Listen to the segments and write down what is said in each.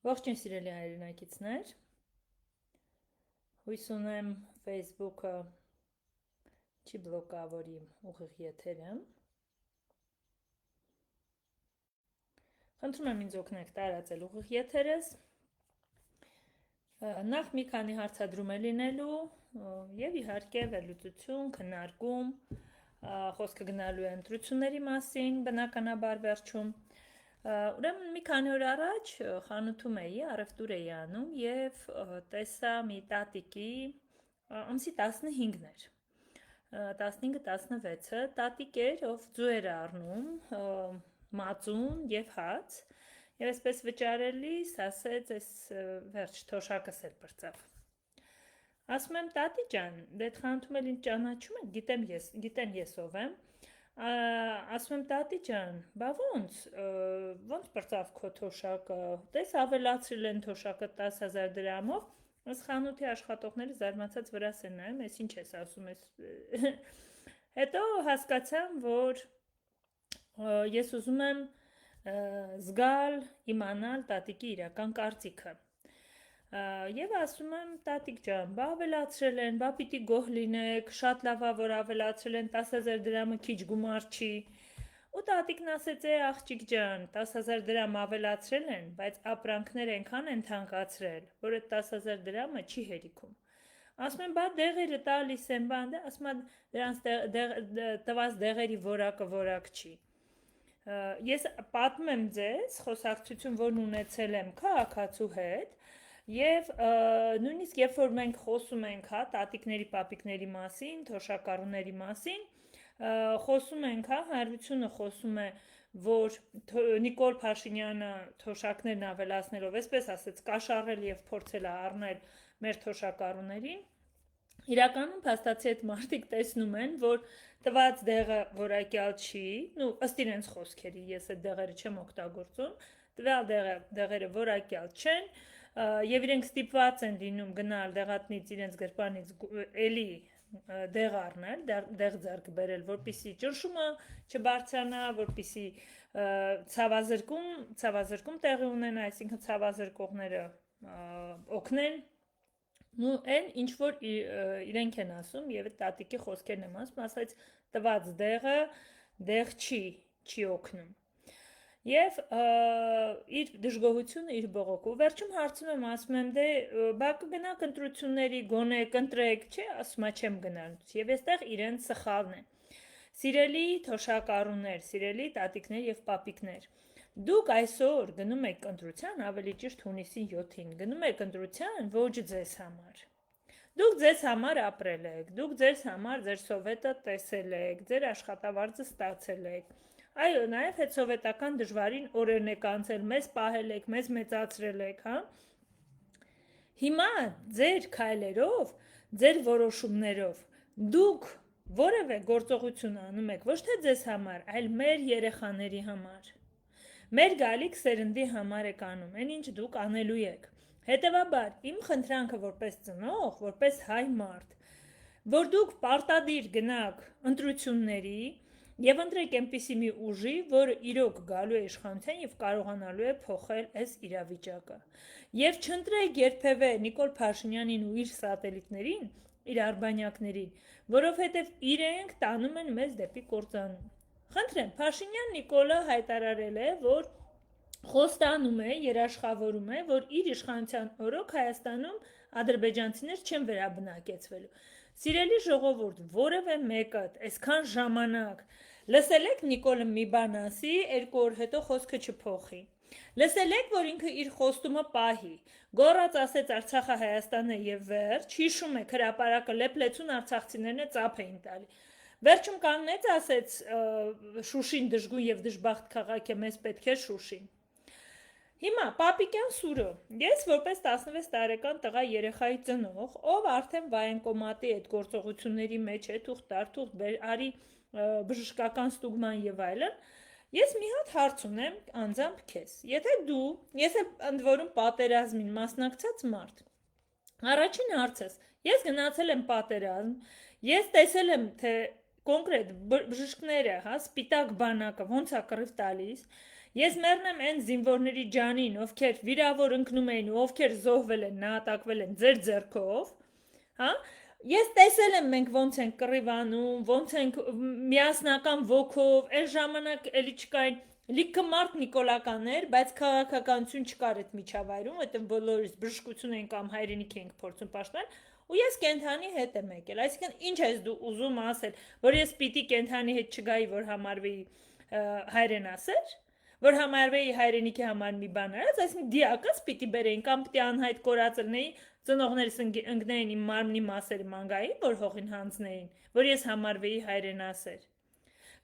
Ողջույն սիրելի հայրենակիցներ, հույս ունեմ Facebook-ը չի բլոկավորի ուղիղ եթերը։ Խնդրում եմ ինձ օգնեք տարածել ուղիղ եթերս։ Նախ մի քանի հարցադրում է լինելու եւ իհարկե վերլուծություն, քննարկում, խոսքը գնալու է ընտրությունների մասին, բնականաբար վերջում։ Ուրեմն մի քանի օր առաջ խանութում էի, առևտուր էի անում եւ տեսա մի տատիկի ամսի 15-ն էր։ 15-16-ը տատիկ էր, ով ձու էր առնում, մածուն եւ հաց, եւ այսպես վճարելիս ասեց, այս վերջ թոշակս էլ բրծավ։ Ասում եմ, տատի ջան, դե խանութում էլ ինձ ճանաչում եք, գիտեն ես ով եմ։ Ասում եմ, տատի ջան, բա ոնց բրծավ քո թոշակը, տես ավելացրել են թոշակը 10,000 դրամով, այս խանութի աշխատողները զարմացած վրաս են նայում, ես ինչ ես ասում ես։ Հետո հասկացամ, որ ես ուզում եմ զգալ, իմանալ տատիկի իրական կարծիքը։ Եվ ասում եմ, տատիկ ջան, բա ավելացրել են, բա պիտի գոհ լինեք, շատ լավ է, որ ավելացրել են, 10,000 դրամը քիչ գումար չի։ Ու տատիկն ասեց, աղջիկ ջան, 10,000 դրամ ավելացրել են, բայց ապրանքներ այնքան են թանկացրել, որ այդ 10,000 դրամը չի հերիքում։ Ասում եմ, բա դեղերը տալիս են, բան, ասում եմ, դրանց տված դեղերի որակը չի։ Ես պատմում եմ ձեզ խոսակցություն, որն ունեցել եմ քաղաքացու հետ, եւ նույնիսկ երբ որ մենք խոսում ենք, հա, տատիկների, պապիկների մասին, թոշակառուների մասին, խոսում ենք, հա, հարությունը խոսում է, որ Նիկոլ Փաշինյանը թոշակներն ավելացնելով, այսպես ասեց, կաշառել եւ փորձել առնել մեր թոշակառուներին, իրականում փաստացի այդ մարդիկ տեսնում են, որ տված դեղը որակյալ չի, ըստ իրենց խոսքերի, ես այդ դեղերը չեմ օգտագործում, տվյալ դեղերը որակյալ չեն, եւ իրենք ստիպված են լինում գնալ դեղատնից իրենց գրպանից էլի դեղ առնել, դեղ ձեռք բերել, որպեսզի ճնշումը չբարձրանա, որպեսզի ցավազրկում տեղի ունենա, այսինքն ցավազրկողները օգնեն։ Այն ինչ որ իրենք են ասում եւ այդ տատիկի խոսքերն եմ ասած տված դեղը դեղ չի օգնում։ Եվ իր դժգոհությունը իր բողոքը։ Վերջում հարցում եմ, ասում եմ, դե բա կգնաք ընտրությունների, գոնե կընտրեք, չէ, ասում եմ, չեմ գնալ։ Եվ այստեղ իրենց սխալն է։ Սիրելի թոշակառուներ, սիրելի տատիկներ եւ պապիկներ, դուք այսօր գնում եք ընտրության, ավելի ճիշտ հունիսի 7-ին, գնում եք ընտրության ոչ ձեզ համար։ Դուք ձեզ համար ապրել եք, դուք ձեզ համար ձեր սովետը տեսել եք, ձեր աշխատավարձը ստացել եք։ Այո, նաև հետ սովետական դժվարին օրերն եք անցել, մեզ պահել եք, մեզ մեծացրել եք, հա։ Հիմա ձեր քայլերով, ձեր որոշումներով դուք որևէ գործողություն անում եք ոչ թե ձեզ համար, այլ մեր երեխաների համար։ Մեր գալիք սերնդի համար եք անում, այն ինչ դուք անելու եք։ Հետևաբար, իմ խնդրանքը որպես ծնող, որպես հայ մարդ, որ դուք պարտադիր գնաք ընտրությունների եւ ընտրեք այնպիսի մի ուժի, որը իրոք գալու է իշխանության եւ կարողանալու է փոխել այս իրավիճակը։ Եւ չընտրեք երբևէ Նիկոլ Փաշինյանին ու իր սատելիտներին, իր արբանյակներին, որովհետեւ իրենք տանում են մեզ դեպի կործանում։ Խնդրեմ, Փաշինյան Նիկոլը հայտարարել է, որ խոստանում է, երաշխավորում է, որ իր իշխանության օրոք Հայաստանում ադրբեջանցիներ չեն վերաբնակեցվելու։ Սիրելի ժողովուրդ, որևէ մեկը այսքան ժամանակ լսել եք Նիկոլը մի բան ասի, 2 օր հետո խոսքը չփոխի։ Լսել եք, որ ինքը իր խոստումը պահի։ Գոռաց ասեց Արցախը Հայաստանն է եւ վերջ, հիշում եք հրապարակը լեփլեցուն արցախցիներն ծափ էին տալի։ Վերջում կանգնեց, ասեց Շուշին դժգույն եւ դժբախտ քաղաք է, մեզ պետք է Շուշին։ Հիմա Պապիկյան Սուրը, ես որպես 16 տարեկան տղա երեխայի ծնող, ով արդեն վայենկոմատի այդ գործողությունների մեջ է, թուղթ տար, թուղթ բեր, արի բժշկական ստուգման եւ այլն, ես մի հատ հարց ունեմ անձամբ քեզ։ Եթե դու, ես եմ ընդ որում պատերազմին մասնակցած մարդ, առաջին հարցս, ես գնացել եմ պատերազմ, ես տեսել եմ, թե կոնկրետ բժիշկները, հա, սպիտակ բանակը ոնց է կռիվ տալիս, Ես մեռնեմ այն զինվորների ջանին, ովքեր վիրավոր ընկնում էին ու ովքեր զոհվել են, նահատակվել են ձեր ձեռքով, հա? Ես տեսել եմ մենք ոնց են կռիվանում, ոնց են միասնական ոգով, այն ժամանակ էլի չկային լիքը մարդ նիկոլականներ, բայց քաղաքականություն չկար այդ միջավայրում, այդտեղ բոլորից բժշկություն են կամ հայրենիք ենք փորձում պաշտպանել, ու ես կենթանի հետ եմ եկել, այսինքն ինչ ես դու ուզում ասել, որ ես պիտի կենթանի հետ չգայի, որ համարվեի հայրենասեր, որ համարվեի հայրենիքի համար մի բան արած, այսինքն դիակս պիտի բերեին կամ պիտի անհայտ կորած լինեի, ծնողներս ընկնեին իմ մարմնի մասերը մանգայի, որ հողին հանձնեին, որ ես համարվեի հայրենասեր։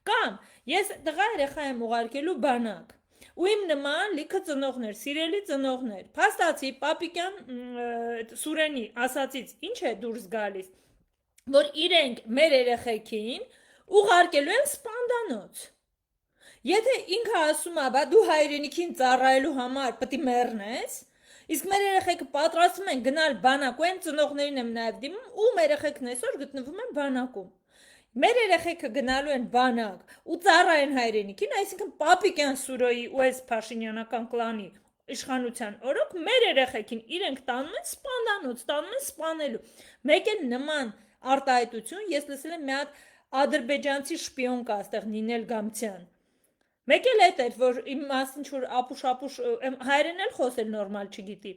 Կամ ես տղա երեխա եմ ուղարկելու բանակ, ու իմ նման լիքը ծնողներ, սիրելի ծնողներ, փաստացի Պապիկյան Սուրենի ասածից ինչ է դուրս գալիս, որ իրենք մեր երեխեքին ուղարկելու են սպանդանոց։ Եթե ինքը ասում է, բա դու հայրենիքին ծառայելու համար պետք է մեռնես, իսկ մեր երեխեքը պատրաստվում են գնալ բանակ, ու այն ծնողներին եմ նաև դիմում, ու մեր երեխեքն այսօր գտնվում են բանակում։ Մեր երեխեքը գնալու են բանակ ու ծառայեն հայրենիքին, այսինքն Պապիկյան Սուրոյի ու այս Փաշինյանական կլանի իշխանության օրոք մեր երեխեքին իրենք տանում են սպանդանոց, տանում են սպանելու։ Մեկ էլ նման արտահայտություն ես լսել եմ մի հատ ադրբեջանցի շպիոն կա այստեղ Նինել Գամցյան։ Մեկ էլ այդ էր, որ իմ մասին ինչ-որ ապուշ հայերեն էլ խոսել նորմալ չգիտի,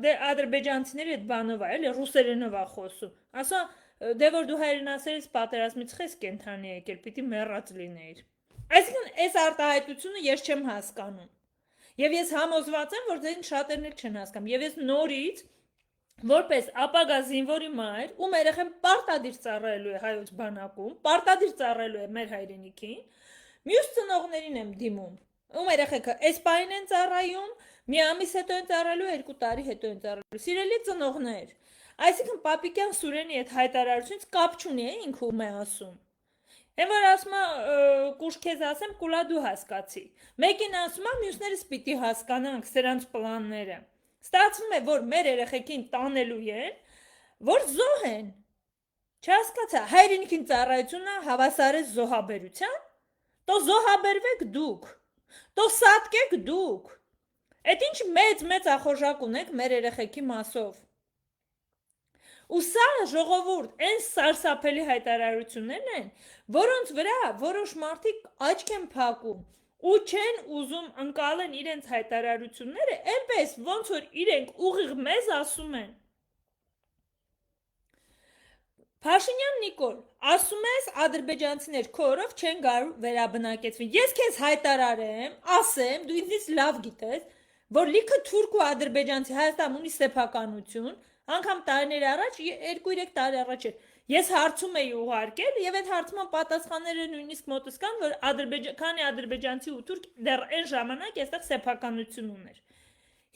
դե ադրբեջանցիների այդ բանով է, էլի ռուսերենով է խոսում, ասա, դե որ դու հայրենասերից պատերազմից խես կենթանի եկել, պիտի մեռած լինեիր։ Այսինքն, այս արտահայտությունը ես չեմ հասկանում, և ես համոզված եմ, որ դեն շատերն էլ չեն հասկանում, և ես նորից, որպես ապագա զինվորի մայր, ում երեխան պարտադիր ծառայելու է հայոց բանակում, պարտադիր ծառայելու է մեր հայրենիքին, մյուս ծնողներին եմ դիմում, ում երեխեքը այս պահին են ծառայում, մի ամիս հետո են ծառայելու, 2 տարի հետո են ծառայելու, սիրելի ծնողներ, այսինքն Պապիկյան Սուրենի այդ հայտարարությունից կապ չունի է ինքը ում է ասում, են որ ասում է կուշ քեզ ասեմ, կուլա դու հասկացի, մեկին ասում է, մյուսներս պիտի հասկանանք սրանց պլանները, ստացվում է, որ մեր երեխեքին տանելու են, որ զոհ են, չհասկացա, հայրենիքին ծառայությունը հավասար է զոհաբերության, то զոհաբերվեք դուք, то սատկեք դուք, այդ ինչ մեծ ախորժակ ունեք մեր երեխեքի մասով, ու սա ժողովուրդ, այն սարսափելի հայտարարություններն են, որոնց վրա որոշ մարդիկ աչք են փակում, ու չեն ուզում ընկալեն իրենց հայտարարությունները, այնպես ոնց որ իրենք ուղիղ մեզ ասում են։ Փաշինյան Նիկոլ, ասում ես ադրբեջանցիներ քո օրով չեն գարու վերաբնակեցվի։ Ես քեզ հայտարարեմ, ասեմ, դու ինձից լավ գիտես, որ լիքը թուրք ու ադրբեջանցի Հայաստան ունի սեփականություն, անգամ տարիներ առաջ, 2-3 տարի առաջ էր, ես հարցում էի ուղարկել և այդ հարցման պատասխանները նույնիսկ մոտս կան, որ քանի ադրբեջանցի ու թուրք դեռ այն ժամանակ այստեղ սեփականություն ուներ։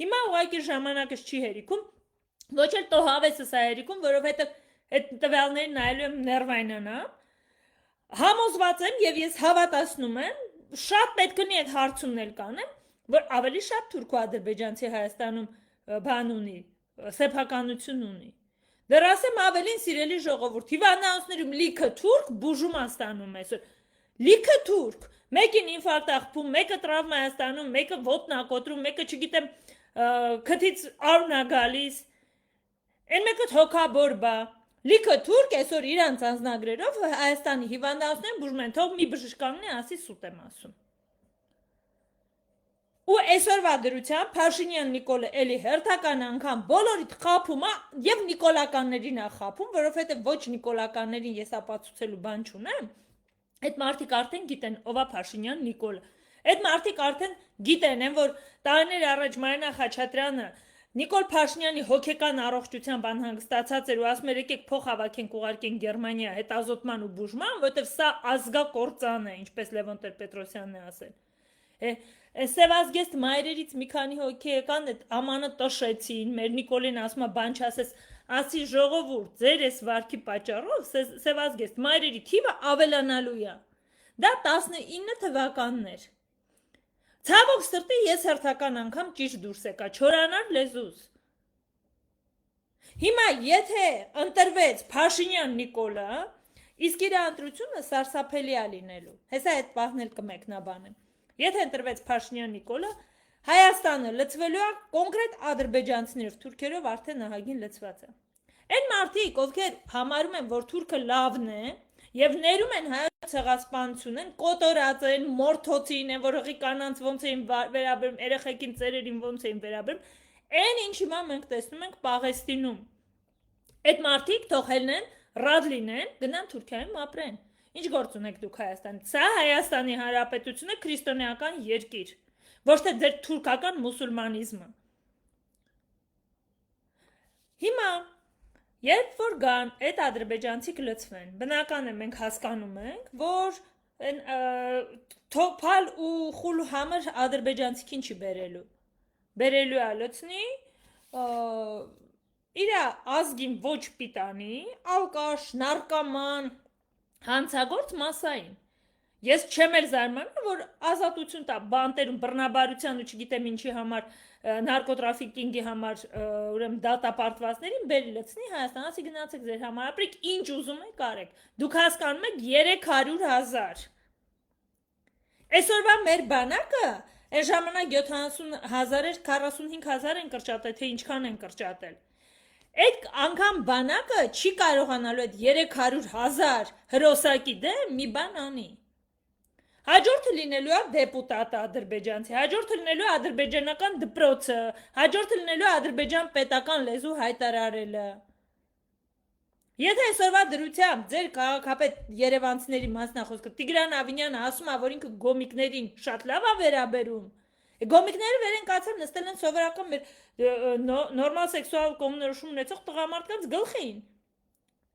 Հիմա ուղղակի ժամանակս չի հերիքում, ոչ էլ տո հավեսս է հերիքում, որովհետև այդ տվյալներին նայելու եմ ներվայնանամ, համոզված եմ և ես հավատացնում եմ, շատ պետք ունի այդ հարցումն էլ կանեմ, որ ավելի շատ թուրք ու ադրբեջանցի Հայաստանում բան ունի, սեփականություն ունի։ Դեռ ասեմ ավելին սիրելի ժողովուրդ, հիվանդանոցներում լիքը թուրք բուժում են ստանում այսօր, լիքը թուրք, մեկին ինֆարկտ է խփում, մեկը տրավմա է ստանում, մեկը ոտն է կոտրում, մեկը չգիտեմ քթից արուն է գալիս, այն մեկը հոգաբոր բա, լիքը թուրք այսօր իրանց անձնագրերով Հայաստանի հիվանդանոցներում բուժում են, թող մի բժիշկ կանգնի ասի սուտ եմ ասում։ Ու այսօրվա դրությամբ Փաշինյան Նիկոլը էլի հերթական անգամ բոլորիդ խափում է և նիկոլականներին է խափում, որովհետև ոչ նիկոլականներին ես ապացուցելու բան չունեմ, այդ մարդիկ արդեն գիտեն ով է Փաշինյան Նիկոլը, այդ մարդիկ արդեն գիտեն, որ տարիներ առաջ Մարինա Խաչատրյանը Նիկոլ Փաշինյանի հոգեկան առողջությամբ անհանգստացած էր ու ասում էր եկեք փող հավաքենք ուղարկենք Գերմանիա հետազոտման ու բուժման, որովհետև սա ազգակործան է, ինչպես Լևոն Տեր-Պետրոսյանն է ասել։ Սևազգեստ մայրերից մի քանի հոգի եկան, այդ ամանը տշեցին, մեր Նիկոլին ասում է բան չասես, ասի ժողովուրդ, ձեր այս վարքի պատճառով Սևազգեստ մայրերի թիվը ավելանալու է։ Դա 19 թվականն էր։ Ցավոք սրտի ես հերթական անգամ ճիշտ դուրս եկա, չորանար լեզուս։ Հիմա եթե ընտրվեց Փաշինյան Նիկոլը, իսկ իր ընտրությունը սարսափելի է լինելու։ Հեսա այդ պահն էլ կմեկնաբանեմ։ Եթե ընտրվեց Փաշինյան Նիկոլը, Հայաստանը լցվելու է կոնկրետ ադրբեջանցիներով, թուրքերով արդեն ահագին լցված է։ Այն մարդիկ, ովքեր համարում են, որ թուրքը լավն է, եւ ներում են հայոց ցեղասպանություն են, կոտորած են, մորթոցին են, որ հղի կանանց ոնց էին վերաբերում, երեխեքին ծերերին ոնց էին վերաբերում, այն ինչ հիմա մենք տեսնում ենք Պաղեստինում։ Այդ մարդիկ թող ելնեն, ռադ լինեն, գնան Թուրքիայում ապրեն։ Ինչ գործ ունեք դուք Հայաստանում։ Սա Հայաստանի Հանրապետությունը քրիստոնեական երկիր, ոչ թե ձեր թուրքական մուսուլմանիզմը։ Հիմա երբ որ գան այդ ադրբեջանցիք լցվեն, բնական է մենք հասկանում ենք, որ թոփալ ու խուլ համր ադրբեջանցիքին չի բերելու։ Բերելու է լցնի իր ազգին ոչ պիտանի, ալկաշ, նարկոման, հանցագործ մասային։ Ես չեմ էլ զարմանում, որ ազատություն տա բանտերում բռնաբարության ու չգիտեմ ինչի համար նարկոտրաֆիկինգի համար ուրեմն դատապարտվածներին բերի լցնի Հայաստան, ասի գնացեք ձեր համար ապրեք, ինչ ուզում եք արեք։ Դուք հասկանում եք 300,000։ Այսօրվա մեր բանակը այն ժամանակ 70,000 էր, 45,000 են կրճատել, թե ինչքան են կրճատել։ Այդ անգամ բանակը չի կարողանալու այդ 300,000 հրոսակի դեմ մի բան անի։ Հաջորդը լինելու է դեպուտատը ադրբեջանցի, հաջորդը լինելու է ադրբեջանական դպրոցը, հաջորդը լինելու է ադրբեջան պետական լեզու հայտարարելը։ Եթե այսօրվա դրությամբ ձեր քաղաքապետ երևանցիների մասնախոսքը Տիգրան Ավինյանը ասում է, որ ինքը գոմիկներին շատ լավ է վերաբերում, գոմիկները վեր են կացել նստել են սովորական մեր նորմալ սեքսուալ կողմնորոշում ունեցող տղամարդկանց գլխին։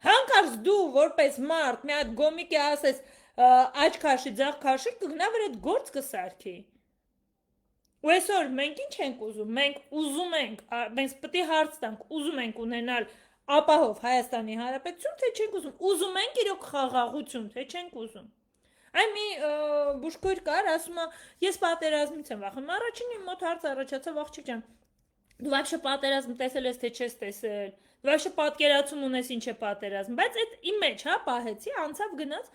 Հանկարծ դու որպես մարդ մի հատ գոմիկ է ասես աջ քաշի, ձախ քաշի, կգնա վեր այդ գործ կսարքի։ Ու այսօր մենք ինչ ենք ուզում, մենք ուզում ենք, մենք պետք է հարց տանք, ուզում ենք ունենալ ապահով Հայաստանի Հանրապետություն, թե չենք ուզում, ուզում ենք իրոք խաղաղություն, թե չենք ուզում։ Այն մի բուժքույր կար, ասում է, ես պատերազմից եմ վախենում, առաջին իմ մոտ հարց առաջացավ, աղջիկ ջան, դու вообще պատերազմ տեսել ես, թե չես տեսել, դու вообще պատկերացում ունես ինչ է պատերազմ, բայց այդ իմ մեջ, հա, պահեցի, անցավ գնաց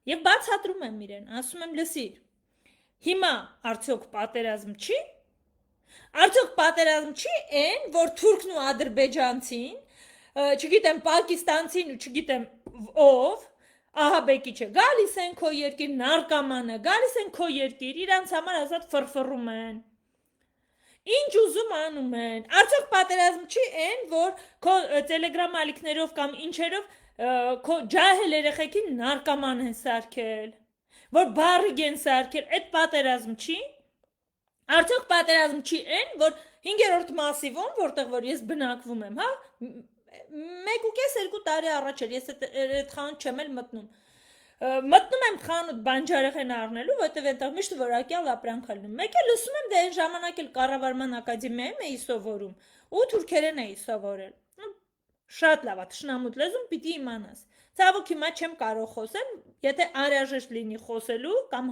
Եվ բացատրում եմ իրեն, ասում եմ լսիր, հիմա արդյոք պատերազմ չի, արդյոք պատերազմ չի են, որ թուրքն ու ադրբեջանցին, չգիտեմ պակիստանցին ու չգիտեմ ով, ահաբեկի չէ, գալիս են քո երկիր, նարկամանը, գալիս են քո երկիր, իրանց համար ազատ ֆրֆռում են, ինչ ուզում անում են, արդյոք պատերազմ չի են, որ քո տելեգրամ ալիքներով կամ ինչերով քո ջահել երեխեքին նարկոման են սարքել, որ բարիգ են սարքել, այդ պատերազմ չի, արդյոք պատերազմ չի են, որ 5-րդ մասիվում, որտեղ որ ես բնակվում եմ, հա, 1.5-2 տարի առաջ էր, ես այդ խանութ չեմ էլ մտնում, մտնում եմ խանութ բանջարեղեն առնելու, որտեղ այնտեղ միշտ որակյալ ապրանք լինում, մեկ էլ լսում եմ, դե այն ժամանակ էլ կառավարման ակադեմիայում էի սովորում, ու թուրքերեն էի սովորել, Շատ լավ է, թշնամուտ լեզուն պիտի իմանաս։ Ցավոք հիմա չեմ կարող խոսել, եթե անհրաժեշտ լինի խոսելու կամ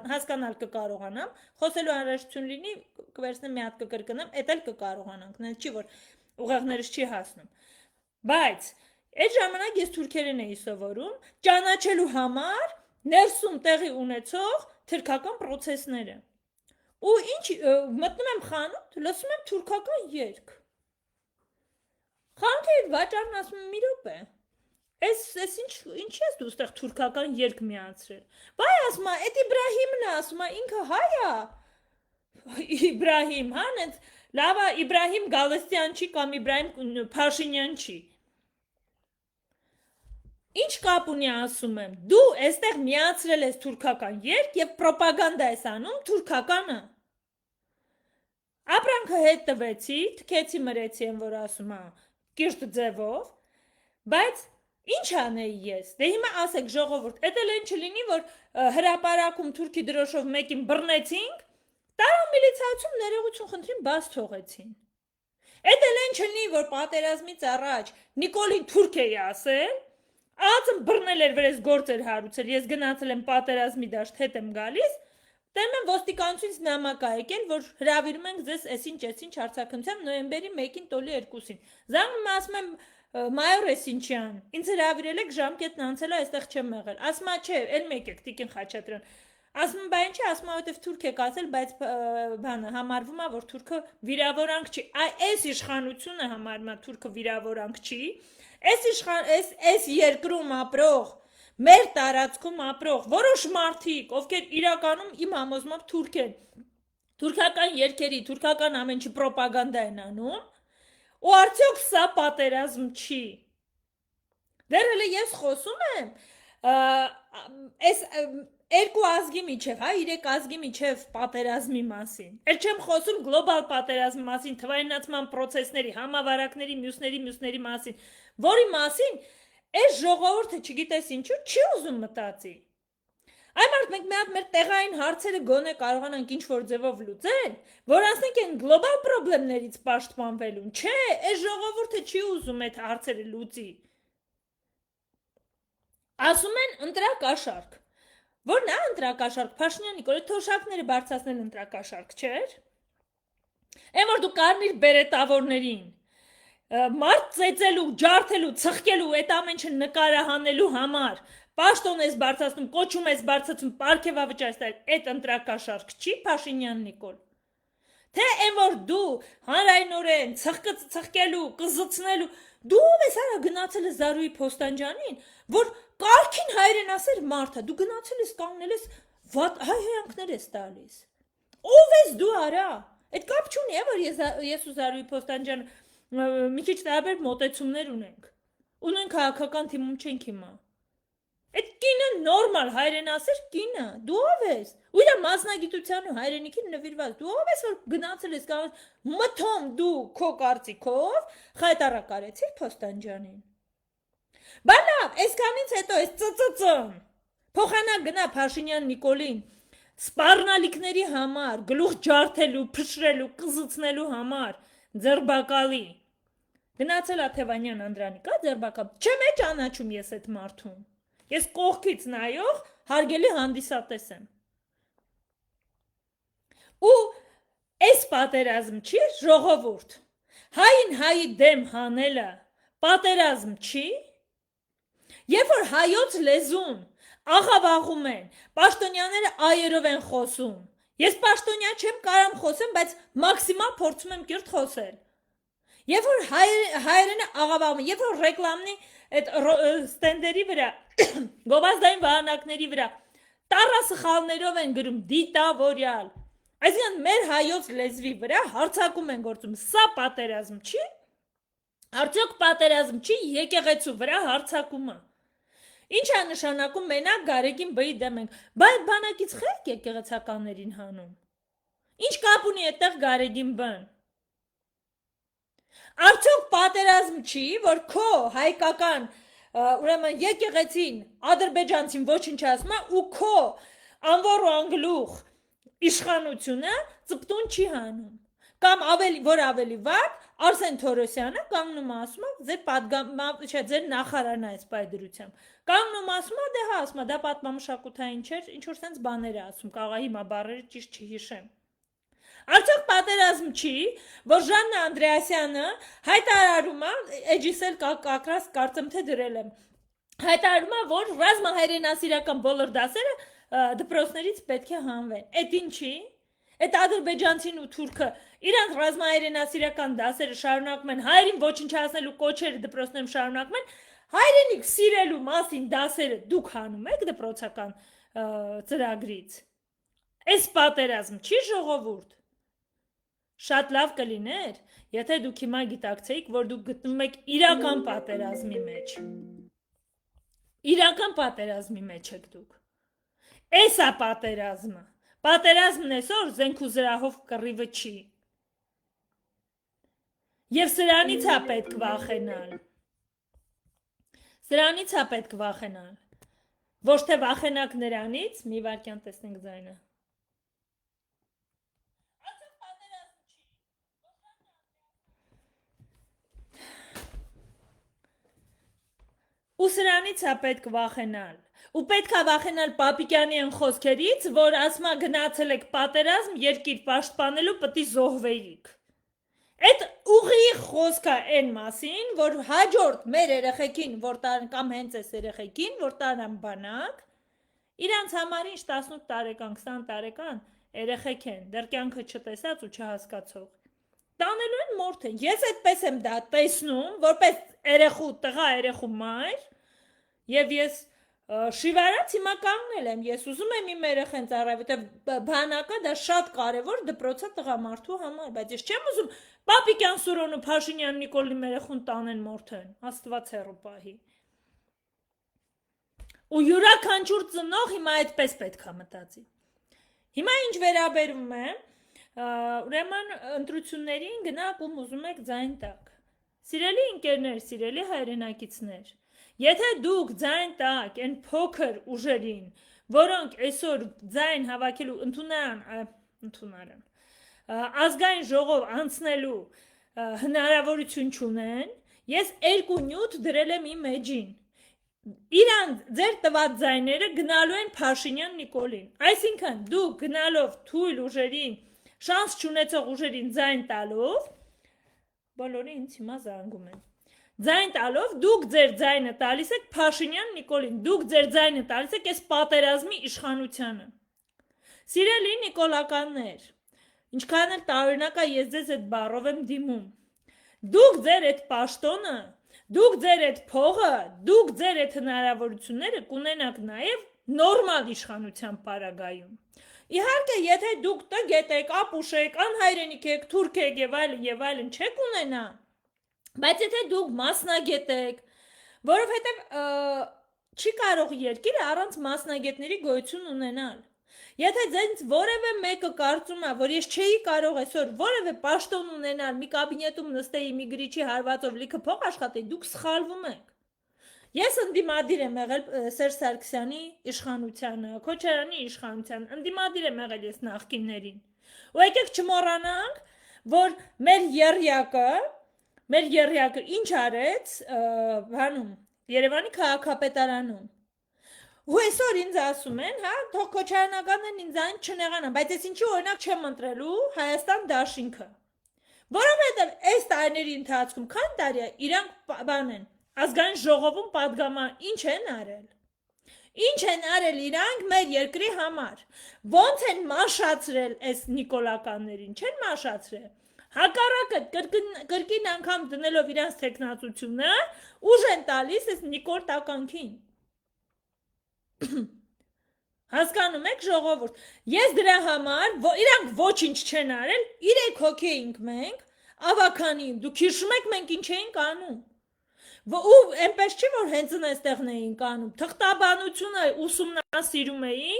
հասկանալ կկարողանամ, խոսելու անհրաժեշտություն լինի, կվերցնեմ մի հատ կկրկնեմ, էդ էլ կկարողանանք, նենց չի որ ուղեղներս չի հասնում։ Բայց այդ ժամանակ ես թուրքերեն էի սովորում, ճանաչելու համար ներսում տեղի ունեցող թուրքական process-ները։ Ու ինչ մտնում եմ խանութ, լսում եմ թուրքական երգ։ Խանութի վաճառն ասում եմ մի րոպե, Էս ինչ ես դու ստեղ թուրքական երգ միացրել։ Բայ ասում է, էդ Իբրահիմն է, ասում է, ինքը հայ է։ Իբրահիմ, հա, նենց լավ է Իբրահիմ Գալստյան չի կամ Իբրահիմ Փաշինյան չի։ Ինչ կապ ունի ասում եմ, դու այստեղ միացրել ես թուրքական երգ եւ պրոպագանդա ես անում թուրքականը։ Ապրանքը հետ տվեցի, թքեցի մրեցի եմ, որ ասում է, կիրթ ձևով, բայց ինչ անեի ես, դե հիմա ասեք ժողովուրդ, էդ էլ են չլինի, որ հրապարակում թուրքի դրոշով մեկին բռնեցինք, տարան միլիցայացում ներողություն խնդրին բաց թողեցին։ Էդ էլ են չլինի, որ պատերազմից առաջ Նիկոլին Թուրքիայի ասել, ածմ բռնել էր վրես գործ էր հարուցել, ես գնացել եմ պատերազմի դաշտ հետ եմ գալիս, տեմ եմ ոստիկանությունից նամակ ա եկել, որ հրավիրում ենք ձեզ այսինչ հարցաքննությամբ նոյեմբերի 1-ին տոլի 2-ին։ Զանգում ասում եմ մայոր Էսինչյան, ինձ հրավիրել եք ժամկետն անցել է, այստեղ չեմ եղել։ Ասում է չէ, էլ մեկ եք Տիկին Խաչատրյան։ Ասում բա ինչի, ասում որովհետև թուրք եք ասել, բայց բանը համարվում է, որ թուրքը վիրավորանք չի։ Այս իշխանությունը համարվում է թուրքը վիրավորանք չի։ Այս երկրում ապրող, մեր տարածքում ապրող որոշ մարդիկ, ովքեր իրականում իմ համոզմամբ թուրք են, թուրքական երկերի, թուրքական ամեն ինչի պրոպագանդա են անում, ու արդյոք սա պատերազմ չի։ Դեռ հələ ես խոսում եմ այս երկու ազգի միջև, հա, 3 ազգի միջև պատերազմի մասին։ Էլ չեմ խոսում գլոբալ պատերազմի մասին, թվայնացման process-ների, համավարակների, մյուսների մասին, որի մասին այս ժողովուրդը չգիտես ինչու չի ուզում մտածի։ Այ մարդ մենք մի հատ մեր տեղային հարցերը գոնե կարողանանք ինչ-որ ձևով լուծել, որ ասենք այն գլոբալ խնդիրներից պաշտպանվելուն, չէ, այս ժողովուրդը չի ուզում այդ հարցերը լուծի։ Ասում են ընտրակաշարք։ Որն է ընտրակաշարք, Փաշինյան Նիկոլ, թոշակները բարձրացնել ընտրակաշարք չէր։ Այն որ դու կարմիր բերետավորներին մարդ ծեծելու, ջարդելու, ցխկելու, այդ ամեն ինչը նկարահանելու համար պաշտոն ես բարձրացնում, կոչում ես բարձրացում, պարգևավճար, այդ ընտրակաշարք չի, Փաշինյան Նիկոլ։ Թե այն որ դու հանրայնորեն ցխկելու, կզծնելու, դու ով ես արա գնացել ես Զարուհի Փոստանջանին, որ կարգին հայրենասեր մարդ է, դու գնացել ես կանգնել ես հայհոյանքներ ես տալիս։ Ով ես դու արա։ Այդ կապ չունի, որ ես ու Զարուհի Փոստանջան մի քիչ տարբեր մոտեցումներ ունենք քաղաքական թիմում չենք հիմա։ Այդ կինը նորմալ հայրենասեր կին է, դու ով ես։ Ու իր մասնագիտության ու հայրենիքին նվիրված, դու ով ես որ գնացել ես մթոմ դու քո կարծիքով խայտարակարեցիր Փոստանջանին։ Բա լավ, այսքանից հետո այս ծծծն փոխանակ գնա Փաշինյան Նիկոլին սպառնալիքների համար, գլուխ ջարդելու, փշրելու, կզծնելու համար, ձերբակալի։ Գնացել է Թևանյան Անդրանիկա ձերբակալ։ Չեմ է ճանաչում ես այդ մարդուն։ Ես կողքից նայող հարգելի հանդիսատես եմ։ Ու այս պատերազմ չի, ժողովուրդ։ Հային հայի դեմ հանելը պատերազմ չի։ Երբ որ հայոց լեզուն աղավաղում են, պաշտոնյաները այերով են խոսում։ Ես պաշտոնյա չեմ, կարամ խոսեմ, բայց մաքսիմալ փորձում եմ կիրթ խոսել։ Երբ որ հայերենը աղավաղում, երբ որ ռեկլամնի այդ ստենդերի վրա, գովազդային վահանակների վրա տառա սխալներով են գրում դիտավորյալ։ Այսինքն մեր հայոց լեզվի վրա հարձակում են գործում, սա պատերազմ չի։ Արդյոք պատերազմ չի եկեղեցու վրա հարձակումը։ Ինչ է նշանակում մենակ Գարեգին Բ-ի դեմ ենք, բայց բանակից խելք եկեղեցականներին հանում։ Ինչ կապ ունի այդտեղ Գարեգին Բ-ն։ Արդյոք պատերազմ չի, որ քո հայկական, ուրեմն եկեղեցին, ադրբեջանցին ոչնչացնում է ու քո անվոր ու անգլուխ իշխանությունը ծպտուն չի հանում։ Կամ ավելի վատ Արսեն Թորոսյանը կանգնում ասում է ձեր նախարարն է այս պայդրությամբ։ Կանգնում ասում է, դե հա, ասում է, դա պատմամշակութային չէր, ինչ որ sense բաներ է ասում, կաղա հիմա բառերը ճիշտ չհիշեմ։ Արդյոք պատերազմ չի, որ Ժաննա Անդրեասյանը հայտարարում է, էջիսել կակրաս կարծեմ թե դրել եմ, հայտարարում է, որ ռազմահայրենասիրական բոլոր դասերը դպրոցներից պետք է հանվեն։ Այդ ինչի։ Այդ ադրբեջանցին ու թուրքը իրանք ռազմահայրենասիրական դասերը շարունակում են, հայերին ոչնչացնելու կոչերը դպրոցներում շարունակում են, հայրենիք սիրելու մասին դասերը դուք հանում եք դպրոցական ծրագրից։ Այս պատերազմ չի, ժողովուրդ։ Շատ լավ կլիներ, եթե դուք հիմա գիտակցեիք, որ դուք գտնվում եք իրական պատերազմի մեջ։ Իրական պատերազմի մեջ եք դուք։ Էս է պատերազմը։ Պատերազմն այսօր զենք ու զրահով կռիվը չի։ Եվ սրանից է պետք վախենալ։ Սրանից է պետք վախենալ։ Ոչ թե վախենակ նրանից, մի վարքյան տեսնենք ձայնը։ Ու սրանից է պետք վախենալ։ Ու պետք է վախենալ Պապիկյանի են խոսքերից, որ ասում է գնացել եք պատերազմ, երկիր պաշտպանելու պտի զոհվեիք։ Այդ ուղի խոսքը այն մասին, որ հաջորդ մեր երեխեքին, որ տան կամ հենց այս երեխեքին, որ տանան բանակ, Իրանց համար ինչ 18 տարեկան, 20 տարեկան երեխեք են, դեռ կյանքը չտեսած ու չհասկացող։ Տանելու են մորթեն։ Ես այդպես եմ դա տեսնում, որպես երեխու, տղա երեխու մայր, եւ ես շիվարած հիմա կանգնել եմ, ես ուզում եմ իմ երեխեն ծառայել, որտեվ բանակը դա շատ կարևոր դպրոցա տղամարդու համար, բայց ես չեմ ուզում Պապիկյան Սուրոնը Փաշինյան Նիկոլի երեխուն տանեն մորթեն, Աստված հեռու պահի։ Ու յուրաքանչյուր ծնող հիմա այդպես պետք է մտածի։ Հիմա ինչ վերաբերում է, ուրեմն ընտրություններին գնաք ու ուզում եք ձայն տակ։ Սիրելի ընկերներ, սիրելի հայրենակիցներ, եթե դուք ձայն տակ են փոքր ուժերին, որոնք այսօր ձայն հավաքելու ընդունարան, ազգային ժողով անցնելու հնարավորություն չունեն, ես երկու նյութ դրել եմ իմ էջին։ Իրան ձեր տված ձայները գնալու են Փաշինյան Նիկոլին, այսինքն դուք գնալով թույլ ուժերին, շանս չունեցող ուժերին ձայն տալով, բոլորը ինձ հիմա զանգում են, ձայն տալով դուք ձեր ձայնը տալիս եք Փաշինյան Նիկոլին, դուք ձեր ձայնը տալիս եք այս պատերազմի իշխանությանը։ Սիրելի նիկոլականներ, ինչքան էլ տարօրինակ է, ես ձեզ այդ բառով եմ դիմում, դուք ձեր այդ պաշտոնը, դուք ձեր այդ փողը, դուք ձեր այդ հնարավորությունները կունենաք նաև նորմալ իշխանության պարագայում։ Իհարկե, եթե դուք տգետ եք, ապուշ եք, անհայրենիք եք, թուրք եք եւ այլն չեք ունենա, բայց եթե դուք մասնագետ եք, որովհետեւ չի կարող երկիրը առանց մասնագետների գոյություն ունենալ։ Եթե ձեզ որևէ մեկը կարծում է, որ ես չէի կարող այսօր որևէ պաշտոն ունենալ, մի կաբինետում նստեի մի գրիչի հարվածով լիքը փող աշխատեի, դուք սխալվում եք։ Ես ընդդիմադիր եմ եղել Սերժ Սարգսյանի իշխանությանը, Քոչարյանի իշխանությանը, ընդդիմադիր եմ եղել ես նախկիններին։ Ու եկեք չմոռանանք, որ մեր եռյակը ինչ արեց, բանում, Երևանի քաղաքապետարանում։ Ու այսօր ինձ ասում են, հա, թող Քոչարյանականներն ինձ այն չնեղանան, բայց ես ինչի օրինակ չեմ ընտրելու Հայաստան դաշինքը։ Որովհետև այս տարիների ընթացքում քանի տարի է իրանք բան են, ազգային ժողովում падգամա ինչ են արել։ Ինչ են արել իրանք մեր երկրի համար։ Ոնց են մաշացրել այս նիկոլականներին, չեն մաշացրել։ Հակառակը կրկին անգամ դնելով իրանց տեխնացությունը, ուժ են տալիս այս Նիկոլ տականքին։ Հասկանում եք ժողովուրդ, ես դրա համար, իրանք ոչինչ չեն արել, 3 հոգի էինք մենք, ավականին, դուք հիշում եք մենք ինչ էինք անում, ու այնպես չի, որ հենց այնտեղն էինք անում, թղթաբանությունը ուսումնասիրում էի,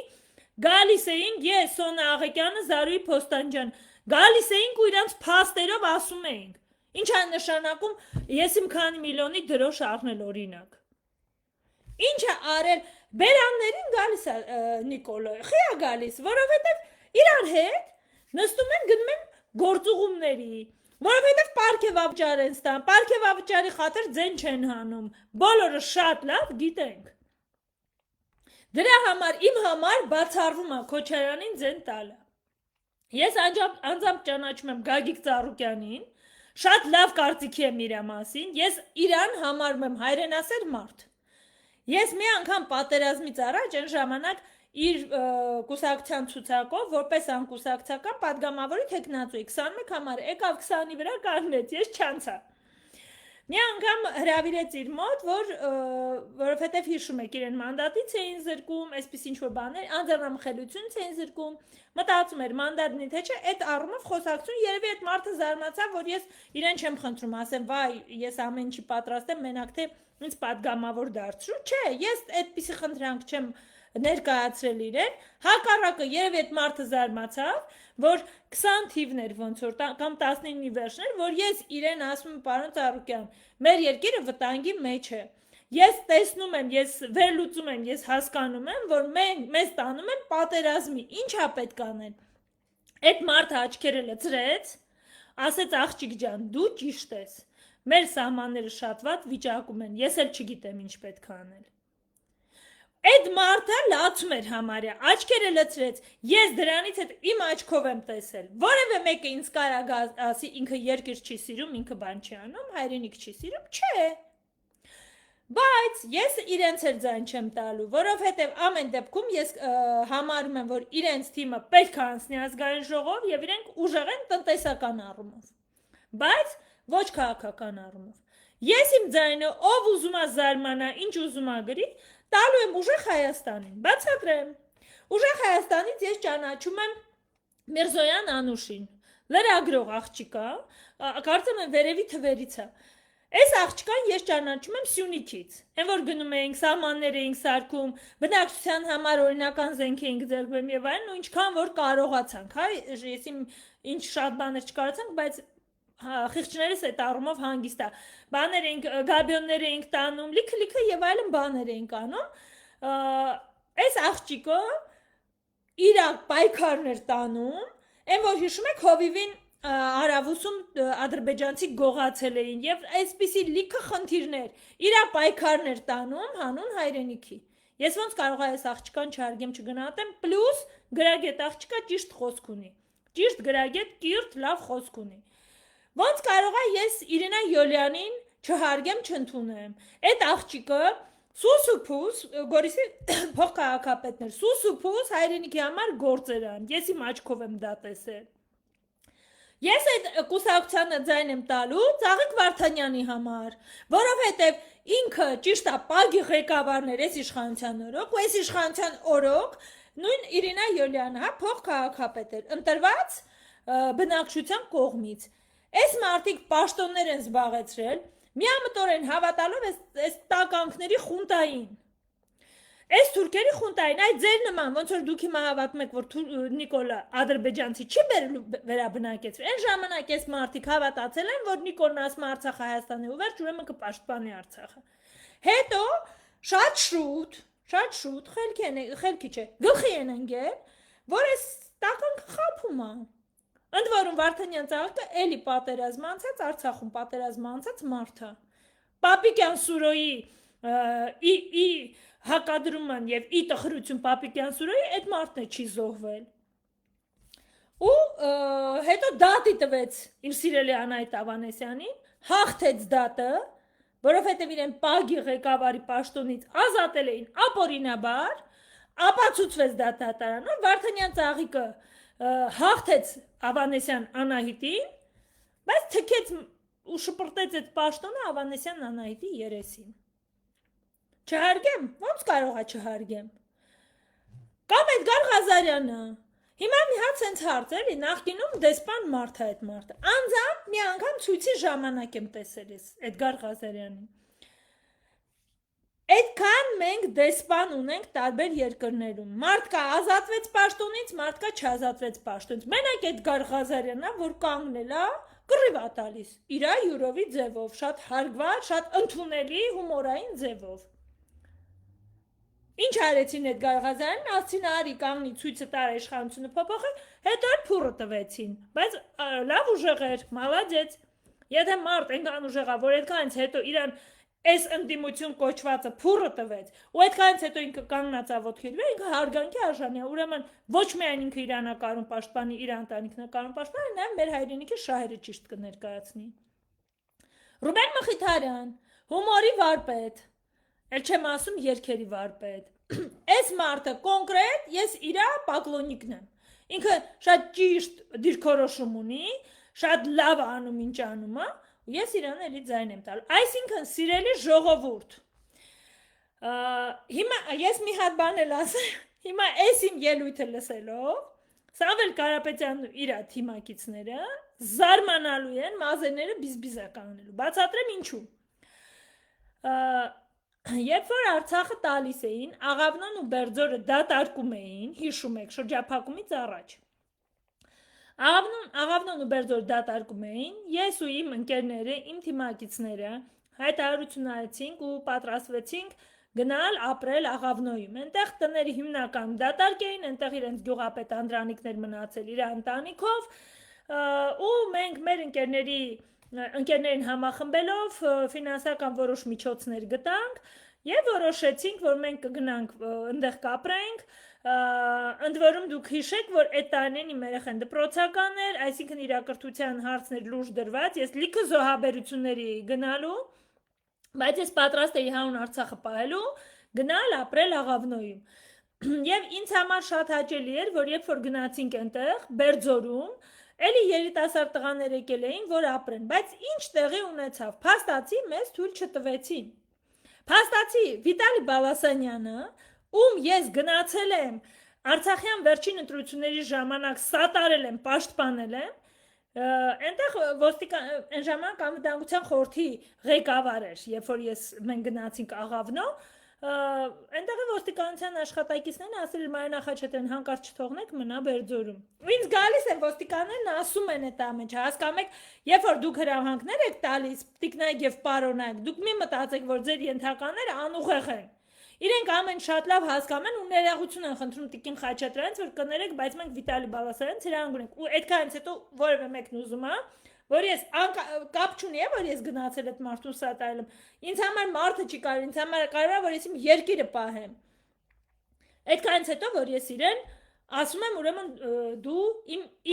գալիս էինք, ես, Սոնա Աղեկյանը, Զարուհի Փոստանջյան, գալիս էինք ու իրանց փաստերով ասում էինք, ինչ է նշանակում, ես իմ քանի միլիոնի դրոշ առնել օրինակ, ինչ է արել, Բերաններին գալիս է Նիկոլը, խիա գալիս, որովհետև իրար հետ նստում են գնում են գործուղումների, որովհետև պարգևավճար են ստան, պարգևավճարի խաթր ձեն չեն հանում, բոլորը շատ լավ գիտենք։ Դրա համար իմ համար բացառվում է Քոչարյանին ձեն տալը։ Ես անձամբ ճանաչում եմ Գագիկ Ծառուկյանին, շատ լավ կարծիքի եմ իր մասին, ես իրան համարում եմ հայրենասեր մարդ։ Ես մի անգամ պատերազմից առաջ այն ժամանակ իր կուսակցության ցուցակով, որպես անկուսակցական падգամավորի տեխնացուի 21 համար եկավ 20-ի վրա կանգնեց, ես չանցա։ Մի անգամ հրավիրեց իր մոտ, որովհետև հիշում եք իրեն մանդատից էին զրկում, այսպես ինչ-որ բաներ, անձնամխելությունից էին զրկում, մտածում էր մանդատն թե չէ, այդ առումով խոսակցություն, երևի այդ մարդը զարմացավ, որ ես իրեն չեմ խնդրում, ասեմ, վայ, ես ամեն ինչի պատրաստ եմ, մենակ թե ինձ падգամավոր դարձրու, չէ, ես այդպիսի խնդրանք չեմ ներկայացրել իրեն, հակառակը երևի այդ մարդը զարմացավ, որ 20 թիվներ ոնց որ կամ 19-ի վերջներ, որ ես իրեն ասում եմ, պարոն Ծառուկյան, մեր երկիրը վտանգի մեջ է։ Ես տեսնում եմ, ես վերլուծում եմ, ես հասկանում եմ, որ մեզ տանում են պատերազմի, ինչա պետք անել։ Այդ մարդը աչքերը լցրեց, ասեց աղջիկ ջան, դու ճիշտ ես։ Մեր սահմանները շատ վատ վիճակում են, ես էլ չգիտեմ ինչ պետք է անել։ Այդ մարդը լացում էր համարյա, աչքերը լցրեց, ես դրանից հետ իմ աչքով եմ տեսել, որևէ մեկը ինձ կարող ասի ինքը երկիր չի սիրում, ինքը բան չի անում, հայրենիք չի սիրում, չէ։ Բայց ես իրենց էլ ձայն չեմ տալու, որովհետև ամեն դեպքում ես համարում եմ, որ իրենց թիմը պետք է անցնի ազգային ժողով եւ իրենք ուժեղ են տնտեսական առումով։ Բայց ոչ քաղաքական առումով։ Ես իմ ձայնը ով ուզում է զարմանա, ինչ ուզում է գրի, տալու եմ ուժեղ Հայաստանին։ Բացատրեմ։ Ուժեղ Հայաստանից ես ճանաչում եմ Միրզոյան Անուշին, լրագրող աղջիկա, կարծեմ եմ վերևի թվերից է։ Այս աղջկան ես ճանաչում եմ Սյունիքից, այն որ գնում էինք, սահմաններ էինք սարքում, բնակչության համար օրինական զենք էինք ձեռք բերում եւ այլն, ու ինչքան որ կարողացանք, հա, ես ինչ շատ բաներ չկարողացանք, բայց խիղճներս այդ առումով հանգիստ է։ Բաներ էինք, գաբիոններ էինք տանում, լիքը եւ այլն բաներ էինք անում։ Այս աղջիկը իր պայքարներ տանում, այն որ հիշում եք հովիվին Արավուսում ադրբեջանցի գողացել էին եւ այսպիսի լիքը խնդիրներ իր պայքարներ տանում հանուն հայրենիքի։ Ես ոնց կարող եմ այս աղջկան չհարգեմ չգնահատեմ, պլյուս գրագետ աղջկա ճիշտ խոսք ունի։ Ճիշտ գրագետ, կիրթ, լավ խոսք ունի։ Ոնց կարող եմ ես Իրինա Յոլյանին չհարգեմ, չընդունեմ։ Այդ աղջիկը Սուսուփուս, Գորիսի փոխքաղաքապետներ, Սուսուփուս հայրենիքի համար գործեր ան։ Ես իմ աչքով եմ դա տեսել։ Ես այդ կուսակցությանը ձայն եմ տալու Ծաղիկ Վարդանյանի համար, որովհետև ինքը ճիշտ է պագի ղեկավարներ այս իշխանության օրոք, ու այս իշխանության օրոք նույն Իրինա Յոլյանը, հա, փոխքաղաքապետ էր, ընտրված բնակչության կողմից։ Այս մարդիկ պաշտոններ են զբաղեցրել, միամտորեն հավատալով այս տականքների խունտային։ Այս թուրքերի խունտային, այդ ձեր նման, ոնց որ դուք հիմա հավատում եք, որ Նիկոլը ադրբեջանցի չի վերաբնակեցվել, այն ժամանակ այս մարդիկ հավատացել են, որ Նիկոլն ասում Արցախը Հայաստանի ու վերջ, ուրեմն կպաշտպանի Արցախը։ Հետո շատ շուտ, խելքի չէ, գլխի են ընկել, որ այս տականքը խաբում է։ Ընդ որում Վարդանյան Ծաղիկը էլի պատերազմ անցած, Արցախում պատերազմ անցած մարդ է։ Պապիկյան Սուրոյի հակադրման եւ ի տխրություն Պապիկյան Սուրոյի այդ մարդն է չի զոհվել։ Ու հետո դատի տվեց իմ սիրելի Անահիտ Ավանեսյանին, հաղթեց դատը, որովհետեւ իրեն պագի ղեկավարի պաշտոնից ազատել էին ապօրինաբար, ապացուցվեց դատատարանում, Վարդանյան Ծաղիկը հաղթեց Ավանեսյան Անահիտին, բայց թքեց ու շպրտեց այդ պաշտոնը Ավանեսյան Անահիտի երեսին։ Չհարգեմ, ոնց կարող է չհարգեմ։ Կամ Էդգար Ղազարյանը։ Հիմա մի հատ սենց հարց էլի, նախկինում դեսպան մարդ է այդ մարդը։ Անձամբ մի անգամ ցույցի ժամանակ եմ տեսել Էդգար Ղազարյանին։ Այդքան մենք դեսպան ունենք տարբեր երկրներում։ Մարդկա ազատվեց պաշտոնից, մարդկա չազատվեց պաշտոնից։ Մենակ Էդգար Ղազարյանն է, որ կանգնել է, կռիվ է տալիս։ Իր յուրովի ձևով, շատ հարգված, շատ ընդունելի հումորային ձևով։ Ինչ արեցին Էդգար Ղազարյանին, ասցին արի կանգնի ցույցը տար իշխանությունը փոփոխել, հետո էլ փուրը տվեցին։ Բայց լավ ուժեղ էր, մալադեց։ Եթե մարդ այնքան ուժեղ է, որ այդքանից հետո իրան այս ընդդիմություն կոչվածը փուրը տվեց, ու այդքանից հետո ինքը կանգնած է ոտքի վրա, ինքը հարգանքի արժանի է, ուրեմն ոչ միայն ինքը իր անկարուն պաշտպանի, իր ընտանիքն անկարուն պաշտպանի, նաև մեր հայրենիքի շահերը ճիշտ կներկայացնի։ Ռուբեն Մխիթարյան, հումորի վարպետ, էլ չեմ ասում երգերի վարպետ։ Այս մարդը կոնկրետ ես իր պակլոնիկն եմ։ Ինքը շատ ճիշտ դիրքորոշում ունի, շատ լավ անում ինչ անում է, ու ես իրան էլի ձայն եմ տալու։ Այսինքն սիրելի ժողովուրդ, հիմա ես մի հատ բան էլ ասեմ, հիմա այս իմ ելույթը լսելով, Սամվել Կարապետյանն ու իր թիմակիցները զարմանալու են, մազերները բիզբիզա կանգնելու։ Բացատրեմ ինչու։ Երբ որ Արցախը տալիս էին, Աղավնոն ու Բերձորը դատարկում էին, հիշում եք, շրջափակումից առաջ։ Աղավնոն ու Բերձորը դատարկում էին, ես ու իմ ընկերները, իմ թիմակիցները հայտարարություն արեցինք ու պատրաստվեցինք գնալ ապրել Աղավնոյում։ Այնտեղ տները հիմնականում դատարկ էին, այնտեղ իրենց գյուղապետ Անդրանիկներ մնացել իր ընտանիքով, ու մենք մեր ընկերներին համախմբելով ֆինանսական որոշ միջոցներ գտանք եւ որոշեցինք, որ մենք կգնանք այնտեղ կապրենք, ընդ որում դուք հիշեք, որ այդ տարին իմ երեխան դպրոցական էր, այսինքն իրակրթության հարցներ լուրջ դրված, ես լիքը զոհաբերությունների էի գնալու, Բայց ես պատրաստ էի հանուն Արցախը պահելու, գնալ ապրել Աղավնոյում։ Եվ ինձ համար շատ հաճելի էր, որ երբ որ գնացինք այնտեղ, Բերձորում, էլի երիտասարդ տղաներ եկել էին, որ ապրեն, բայց ինչ տեղի ունեցավ, փաստացի մեզ թույլ չտվեցին։ Փաստացի Վիտալի Բալասանյանը, ում ես գնացել եմ Արցախյան վերջին ընտրությունների ժամանակ սատարել եմ, պաշտպանել եմ, այնտեղ ոստիկան այն ժամանակ անվտանգության խորհրդի ղեկավար էր, երբ որ մենք գնացինք Աղավնո, այնտեղի ոստիկանության աշխատակիցներն ասել են Մարինա Խաչատրյան հանկարծ չթողնեք մնա Բերձորում։ Ու ինձ գալիս են ոստիկաններն ասում են այդ ամենը, հասկանում եք, երբ որ դուք հրահանգներ եք տալիս, տիկնայք եւ պարոնայք, դուք մի մտածեք, որ ձեր ենթականները անուղեղ են։ Իրենք ամեն շատ լավ հասկանում են ու ներողություն են խնդրում Տիկին Խաչատրյանից, որ կներեք, բայց մենք Վիտալի Բալասանյանից հրահանգ ունենք։ Ու այդքանից հետո որևէ մեկն ուզում է, որ ես կապ չունի, որ ես գնացել այդ մարդուն սատարել եմ։ Ինձ համար մարդը չի կարող, ինձ համար կարող է, որ ես իմ երկիրը պահեմ։ Այդքանից հետո, որ ես իրեն ասում եմ, ուրեմն դու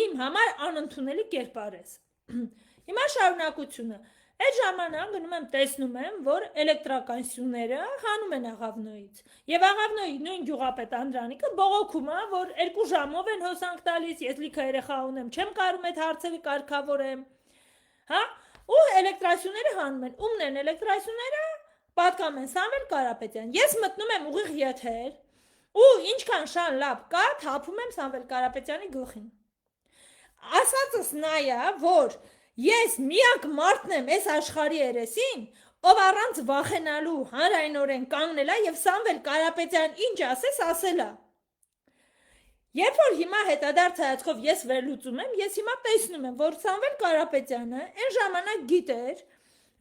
իմ համար անընդունելի կերպար ես։ Հիմա շարունակությունը։ Այդ ժամանակ գնում եմ տեսնում եմ, որ էլեկտրական սյուները հանում են Աղավնոյից։ Եվ Աղավնոյի նույն գյուղապետ Անդրանիկը բողոքում է, որ 2 ժամով են հոսանք տալիս, ես լիքը երեխա ունեմ, չեմ կարում այդ հարցերը կարգավորեմ։ Հա? Ու էլեկտրասյուները հանում են։ Ումն են էլեկտրասյուները, պատկանում են Սամվել Կարապետյան։ Ես մտնում եմ ուղիղ եթեր, ու ինչքան շան լավ կա, թափում եմ Սամվել Կարապետյանի գլխին։ Ասածս նա է, որ ես միակ մարդն եմ այս աշխարհի երեսին, ով առանց վախենալու հանրայնորեն կանգնել է եւ Սամվել Կարապետյան ինչ ասես ասելա։ Երբ որ հիմա հետադարձ հայացքով ես վերլուծում եմ, ես հիմա տեսնում եմ, որ Սամվել Կարապետյանը այն ժամանակ գիտեր,